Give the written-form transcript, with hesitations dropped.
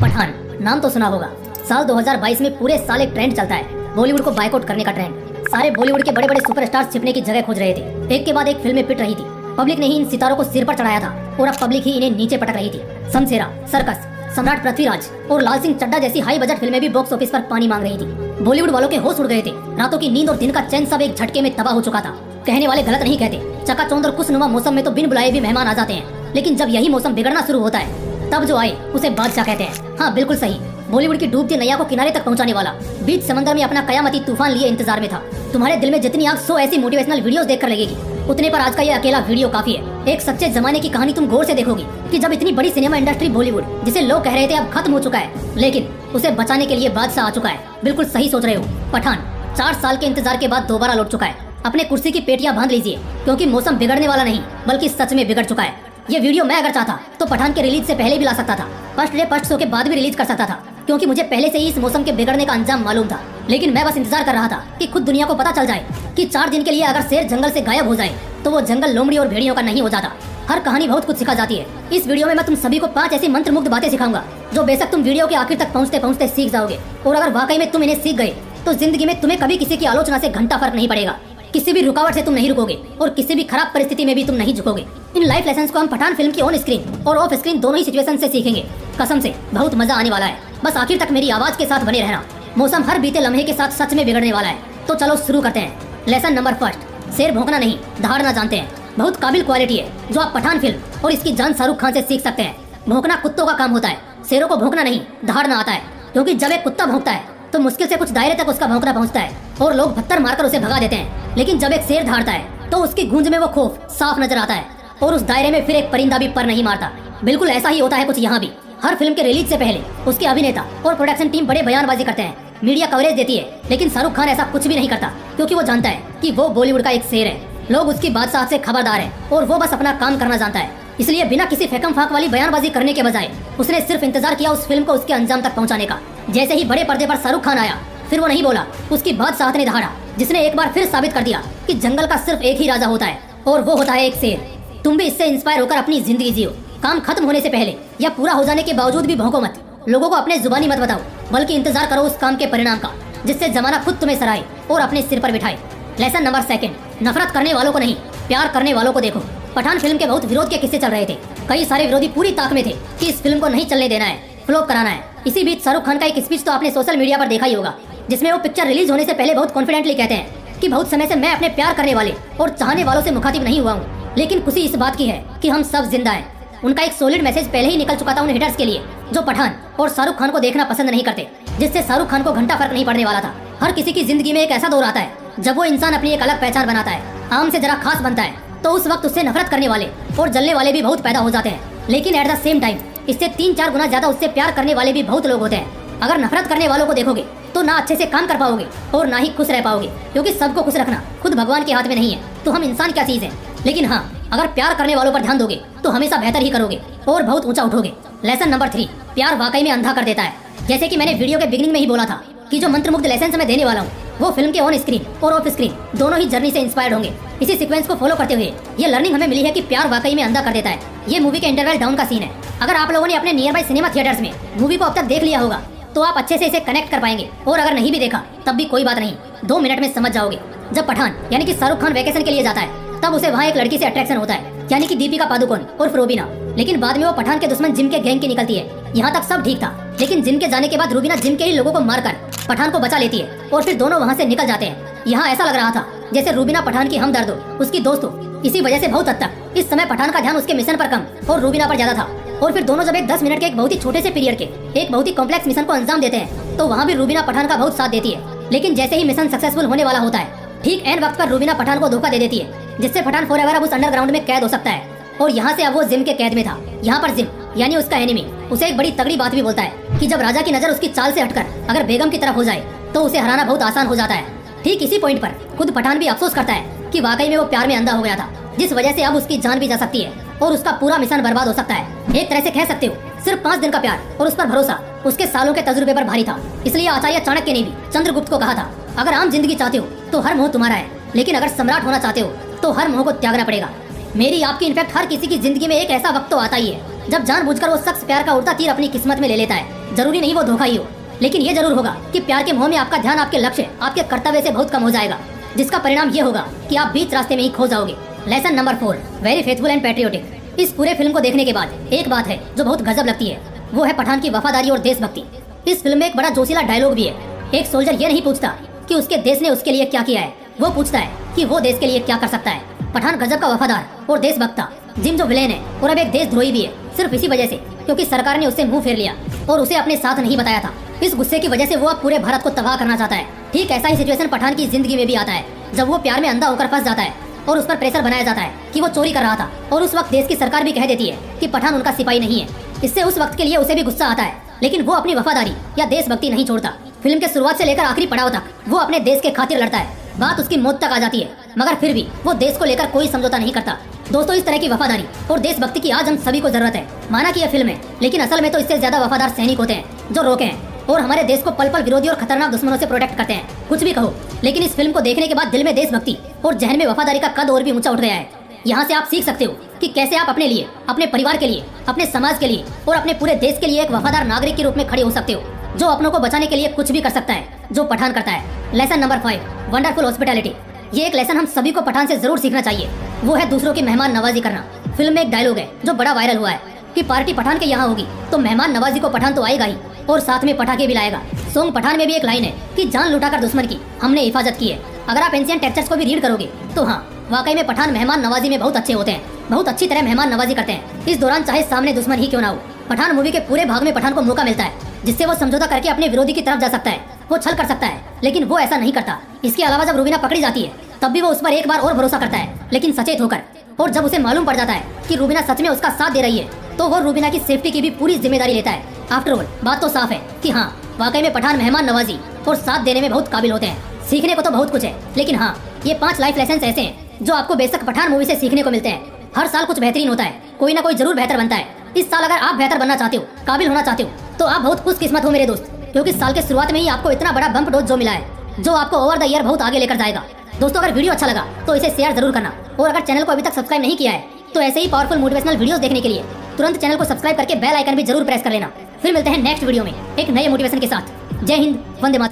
पठान नाम तो सुना होगा। साल 2022 में पूरे साल एक ट्रेंड चलता है, बॉलीवुड को बायकॉट करने का ट्रेंड। सारे बॉलीवुड के बड़े बड़े सुपरस्टार्स छिपने की जगह खोज रहे थे। एक के बाद एक फिल्में पिट रही थी। पब्लिक ने ही इन सितारों को सिर पर चढ़ाया था और अब पब्लिक ही इन्हें नीचे पटक रही थी। शमशेरा, सर्कस, सम्राट पृथ्वीराज और लाल सिंह चड्ढा जैसी हाई बजट फिल्में भी बॉक्स ऑफिस पर पानी मांग रही थी। बॉलीवुड वालों के होश उड़ गए थे। रातों की नींद और दिन का चैन सब एक झटके में तबाह हो चुका था। कहने वाले गलत नहीं कहते, चकाचौंध और खुशनुमा मौसम में तो बिन बुलाए भी मेहमान आ जाते हैं, लेकिन जब यही मौसम बिगड़ना शुरू होता है तब जो आए उसे बादशाह कहते हैं। हाँ, बिल्कुल सही। बॉलीवुड की डूबती नैया को किनारे तक पहुंचाने वाला बीच समंदर में अपना कयामती तूफान लिए इंतजार में था। तुम्हारे दिल में जितनी आग 100 ऐसी मोटिवेशनल वीडियोस देखकर लगेगी, उतने पर आज का ये अकेला वीडियो काफी है। एक सच्चे जमाने की कहानी तुम गौर से देखोगी कि जब इतनी बड़ी सिनेमा इंडस्ट्री बॉलीवुड, जिसे लोग कह रहे थे अब खत्म हो चुका है, लेकिन उसे बचाने के लिए बादशाह आ चुका है। बिल्कुल सही सोच रहे हो। पठान 4 साल के इंतजार के बाद दोबारा लौट चुका है। अपने कुर्सी की पेटियां बांध लीजिए, क्योंकि मौसम बिगड़ने वाला नहीं बल्कि सच में बिगड़ चुका है। ये वीडियो मैं अगर चाहता तो पठान के रिलीज से पहले भी ला सकता था। फर्स्ट डे फर्स्ट शो के बाद भी रिलीज कर सकता था, क्योंकि मुझे पहले से ही इस मौसम के बिगड़ने का अंजाम मालूम था। लेकिन मैं बस इंतजार कर रहा था कि खुद दुनिया को पता चल जाए कि 4 दिन के लिए अगर शेर जंगल से गायब हो जाए तो वो जंगल लोमड़ी और भेड़ियों का नहीं हो जाता। हर कहानी बहुत कुछ सिखा जाती है। इस वीडियो में मैं तुम सभी को 5 ऐसी मंत्रमुग्ध बातें सिखाऊंगा जो बेशक तुम वीडियो के आखिर तक पहुंचते पहुंचते सीख जाओगे। और अगर वाकई में तुम इन्हें सीख गए तो जिंदगी में तुम्हें कभी किसी की आलोचना से घंटा फर्क नहीं पड़ेगा। किसी भी रुकावट से तुम नहीं रुकोगे और किसी भी खराब परिस्थिति में भी तुम नहीं झुकोगे। इन लाइफ लेसन्स को हम पठान फिल्म की ऑन स्क्रीन और ऑफ स्क्रीन दोनों ही सिचुएशन से सीखेंगे। कसम से बहुत मजा आने वाला है। बस आखिर तक मेरी आवाज के साथ बने रहना। मौसम हर बीते लम्हे के साथ सच में बिगड़ने वाला है। तो चलो शुरू करते हैं। लेसन नंबर 1, शेर भौंकना नहीं दहाड़ना जानते हैं। बहुत काबिल क्वालिटी है जो आप पठान फिल्म और इसकी जान शाहरुख खान से सीख सकते हैं। भौंकना कुत्तों का काम होता है, शेरों को भौंकना नहीं दहाड़ना आता है। क्योंकि जब एक कुत्ता भौंकता है तो मुश्किल से कुछ दायरे तक उसका भौंकना पहुंचता है और लोग पत्थर मारकर उसे भगा देते हैं। लेकिन जब एक शेर दहाड़ता है तो उसकी गूंज में वो खौफ साफ नजर आता है और उस दायरे में फिर एक परिंदा भी पर नहीं मारता। बिल्कुल ऐसा ही होता है कुछ यहाँ भी। हर फिल्म के रिलीज से पहले उसके अभिनेता और प्रोडक्शन टीम बड़े बयानबाजी करते हैं, मीडिया कवरेज देती है, लेकिन शाहरुख खान ऐसा कुछ भी नहीं करता, क्योंकि वो जानता है कि वो बॉलीवुड का एक शेर है। लोग उसकी बादशाह से खबरदार है और वो बस अपना काम करना जानता है। इसलिए बिना किसी फेकम फाक वाली बयानबाजी करने के बजाय उसने सिर्फ इंतजार किया उस फिल्म को उसके अंजाम तक पहुंचाने का। जैसे ही बड़े पर्दे पर शाहरुख खान आया, फिर वो नहीं बोला, उसकी बादशाह ने दहाड़ा, जिसने एक बार फिर साबित कर दिया कि जंगल का सिर्फ एक ही राजा होता है और वो होता है एक शेर। तुम भी इससे इंस्पायर होकर अपनी जिंदगी जियो। काम खत्म होने से पहले या पूरा हो जाने के बावजूद भी भौंको मत। लोगों को अपने जुबानी मत बताओ, बल्कि इंतजार करो उस काम के परिणाम का, जिससे जमाना खुद तुम्हें सराहे और अपने सिर पर बिठाए। लेसन नंबर 2, नफरत करने वालों को नहीं प्यार करने वालों को देखो। पठान फिल्म के बहुत विरोध के किस्से चल रहे थे। कई सारे विरोधी पूरी ताक में थे कि इस फिल्म को नहीं चलने देना है, फ्लॉप कराना है। इसी बीच शाहरुख खान का एक स्पीच तो आपने सोशल मीडिया पर देखा ही होगा, जिसमें वो पिक्चर रिलीज होने से पहले बहुत कॉन्फिडेंटली कहते हैं कि बहुत समय से मैं अपने प्यार करने वाले और चाहने वालों से मुखातिब नहीं हुआ हूँ, लेकिन खुशी इस बात की है कि हम सब जिंदा हैं। उनका एक सॉलिड मैसेज पहले ही निकल चुका था उन हिटर्स के लिए जो पठान और शाहरुख खान को देखना पसंद नहीं करते, जिससे शाहरुख खान को घंटा फर्क नहीं पड़ने वाला था। हर किसी की जिंदगी में एक ऐसा दौर आता है जब वो इंसान अपनी एक अलग पहचान बनाता है, आम से जरा खास बनता है, तो उस वक्त उससे नफरत करने वाले और जलने वाले भी बहुत पैदा हो जाते हैं। लेकिन एट द सेम टाइम इससे 3-4 गुना ज्यादा उससे प्यार करने वाले भी बहुत लोग होते हैं। अगर नफरत करने वालों को देखोगे तो ना अच्छे से काम कर पाओगे और ना ही खुश रह पाओगे, क्योंकि सबको खुश रखना खुद भगवान के हाथ में नहीं है, तो हम इंसान क्या चीज है। लेकिन हाँ, अगर प्यार करने वालों पर ध्यान दोगे तो हमेशा बेहतर ही करोगे और बहुत ऊंचा उठोगे। लेसन नंबर 3, प्यार वाकई में अंधा कर देता है। जैसे कि मैंने वीडियो के बिगिनिंग में ही बोला था कि जो मंत्रमुग्ध लेसन मैं देने वाला हूँ वो फिल्म के ऑन स्क्रीन और ऑफ स्क्रीन दोनों ही जर्नी से इंस्पायर्ड होंगे। इसी सीक्वेंस को फॉलो करते हुए ये लर्निंग हमें मिली है कि प्यार वाकई में अंधा कर देता है। ये मूवी के इंटरवल डाउन का सीन है। अगर आप लोगों ने अपने नियर बाय सिनेमा थिएटर्स में मूवी को अब तक देख लिया होगा तो आप अच्छे से इसे कनेक्ट कर पाएंगे, और अगर नहीं भी देखा तब भी कोई बात नहीं, 2 मिनट में समझ जाओगे। जब पठान यानी कि शाहरुख खान वैकेशन के लिए जाता है तब उसे वहाँ एक लड़की से अट्रैक्शन होता है, यानी कि दीपिका पादुकोण और रूबीना। लेकिन बाद में वो पठान के दुश्मन जिम के गैंग की निकलती है। यहाँ तक सब ठीक था, लेकिन जिम के जाने के बाद रूबीना जिम के ही लोगों को मारकर पठान को बचा लेती है और फिर दोनों वहाँ से निकल जाते हैं। यहाँ ऐसा लग रहा था जैसे रूबीना पठान की हमदर्द हो, उसकी दोस्त हो। इसी वजह से बहुत हद तक इस समय पठान का ध्यान उसके मिशन पर कम और रूबीना पर ज्यादा था। और फिर दोनों जब एक 10 मिनट के एक बहुत ही छोटे से पीरियड के एक बहुत ही कॉम्प्लेक्स मिशन को अंजाम देते हैं तो वहाँ भी रूबीना पठान का बहुत साथ देती है। लेकिन जैसे ही मिशन सक्सेसफुल होने वाला होता है, ठीक एंड वक्त पर रूबीना पठान को धोखा दे देती है, जिससे पठान फॉरएवर अब उस अंडरग्राउंड में कैद हो सकता है। और यहाँ से अब वो जिम के कैद में था। यहाँ पर जिम यानी उसका एनिमी उसे एक बड़ी तगड़ी बात भी बोलता है कि जब राजा की नजर उसकी चाल से हटकर अगर बेगम की तरफ हो जाए तो उसे हराना बहुत आसान हो जाता है। ठीक इसी पॉइंट पर खुद पठान भी अफसोस करता है कि वाकई में वो प्यार में अंधा हो गया था, जिस वजह से अब उसकी जान भी जा सकती है और उसका पूरा मिशन बर्बाद हो सकता है। एक तरह से कह सकते हो सिर्फ 5 दिन का प्यार और उस पर भरोसा उसके सालों के तजुर्बे पर भारी था। इसलिए आचार्य चाणक्य ने भी चंद्रगुप्त को कहा था, अगर आम जिंदगी चाहते हो तो हर मोह तुम्हारा है, लेकिन अगर सम्राट होना चाहते हो तो हर मोह को त्यागना पड़ेगा। मेरी आपकी इनफैक्ट हर किसी की जिंदगी में एक ऐसा वक्त तो आता ही है जब जानबूझकर वो शख्स प्यार का उड़ता तीर अपनी किस्मत में ले लेता है। जरूरी नहीं वो धोखा ही हो, लेकिन ये जरूर होगा कि प्यार के मोह में आपका ध्यान आपके लक्ष्य, आपके कर्तव्य से बहुत कम हो जाएगा, जिसका परिणाम ये होगा कि आप बीच रास्ते में ही खो जाओगे। Lesson number 4, very faithful and patriotic. इस पूरे फिल्म को देखने के बाद एक बात है जो बहुत गजब लगती है, वो है पठान की वफादारी और देशभक्ति। इस फिल्म में एक बड़ा जोशीला डायलॉग भी है। एक सोल्जर ये नहीं पूछता कि उसके देश ने उसके लिए क्या किया है, वो पूछता है कि वो देश के लिए क्या कर सकता है। पठान गजब का वफादार और देशभक्त था। जिम जो विलेन है और अब एक देशद्रोही भी है, सिर्फ इसी वजह से क्योंकि सरकार ने उससे मुंह फेर लिया और उसे अपने साथ नहीं बताया था। इस गुस्से की वजह से वो अब पूरे भारत को तबाह करना चाहता है। ठीक ऐसा ही सिचुएशन पठान की जिंदगी में भी आता है, जब वो प्यार में अंधा होकर फंस जाता है और उस पर प्रेशर बनाया जाता है कि वो चोरी कर रहा था, और उस वक्त देश की सरकार भी कह देती है कि पठान उनका सिपाही नहीं है। इससे उस वक्त के लिए उसे भी गुस्सा आता है, लेकिन वो अपनी वफादारी या देशभक्ति नहीं छोड़ता। फिल्म के शुरुआत से लेकर आखिरी पड़ाव तक वो अपने देश के खातिर लड़ता है। बात उसकी मौत तक आ जाती है, मगर फिर भी वो देश को लेकर कोई समझौता नहीं करता। दोस्तों, इस तरह की वफादारी और देशभक्ति की आज हम सभी को जरूरत है। माना कि यह फिल्म है, लेकिन असल में तो इससे ज्यादा वफादार सैनिक होते हैं जो रोके हैं और हमारे देश को पल पल विरोधी और खतरनाक दुश्मनों से प्रोटेक्ट करते हैं। कुछ भी कहो, लेकिन इस फिल्म को देखने के बाद दिल में देशभक्ति और जहन में वफादारी का कद और भी ऊंचा उठ गया है। यहाँ से आप सीख सकते हो कि कैसे आप अपने लिए, अपने परिवार के लिए, अपने समाज के लिए और अपने पूरे देश के लिए एक वफादार नागरिक के रूप में खड़े हो सकते हो, जो अपनों को बचाने के लिए कुछ भी कर सकता है, जो पठान करता है। Lesson number 5, wonderful hospitality. ये एक लेसन हम सभी को पठान से जरूर सीखना चाहिए, वो है दूसरों की मेहमान नवाजी करना। फिल्म में एक डायलॉग है जो बड़ा वायरल हुआ है कि पार्टी पठान के यहाँ होगी तो मेहमान नवाजी को पठान तो आएगा ही और साथ में पटाखे भी लाएगा। सॉन्ग पठान में भी एक लाइन है कि जान लुटाकर दुश्मन की हमने हिफाजत की है। अगर आप एंशिएंट टेक्सचर्स को भी रीड करोगे तो हाँ, वाकई में पठान मेहमान नवाजी में बहुत अच्छे होते हैं, बहुत अच्छी तरह मेहमान नवाजी करते हैं। इस दौरान चाहे सामने दुश्मन ही क्यों ना हो, पठान मूवी के पूरे भाग में पठान को मौका मिलता है जिससे वो समझौता करके अपने विरोधी की तरफ जा सकता है, वो छल कर सकता है, लेकिन वो ऐसा नहीं करता। इसके अलावा जब रूबीना पकड़ी जाती है तब भी वो उस पर एक बार और भरोसा करता है, लेकिन सचेत होकर। और जब उसे मालूम पड़ जाता है कि रूबीना सच में उसका साथ दे रही है तो वो रूबीना की सेफ्टी की भी पूरी जिम्मेदारी लेता है। आफ्टर ऑल बात तो साफ है कि हाँ, वाकई में पठान मेहमान नवाजी और साथ देने में बहुत काबिल होते हैं। सीखने को तो बहुत कुछ है, लेकिन हाँ, ये 5 लाइफ लेसन ऐसे हैं जो आपको बेशक पठान मूवी से सीखने को मिलते हैं। हर साल कुछ बेहतरीन होता है, कोई ना कोई जरूर बेहतर बनता है। इस साल अगर आप बेहतर बनना चाहते हो, काबिल होना चाहते हो, तो आप बहुत खुशकिस्मत हो मेरे दोस्त, क्योंकि साल के शुरुआत में ही आपको इतना बड़ा बम्प डोज जो मिला है, जो आपको ओवर द ईयर बहुत आगे लेकर जाएगा। दोस्तों, अगर वीडियो अच्छा लगा तो इसे शेयर जरूर करना, और अगर चैनल को अभी तक सब्सक्राइब नहीं किया है तो ऐसे ही पावरफुल मोटिवेशनल वीडियोस देखने के लिए तुरंत चैनल को सब्सक्राइब करके बेल आइकन भी जरूर प्रेस कर लेना। फिर मिलते हैं नेक्स्ट वीडियो में एक नए मोटिवेशन के साथ। जय हिंद, वंदे मातरम।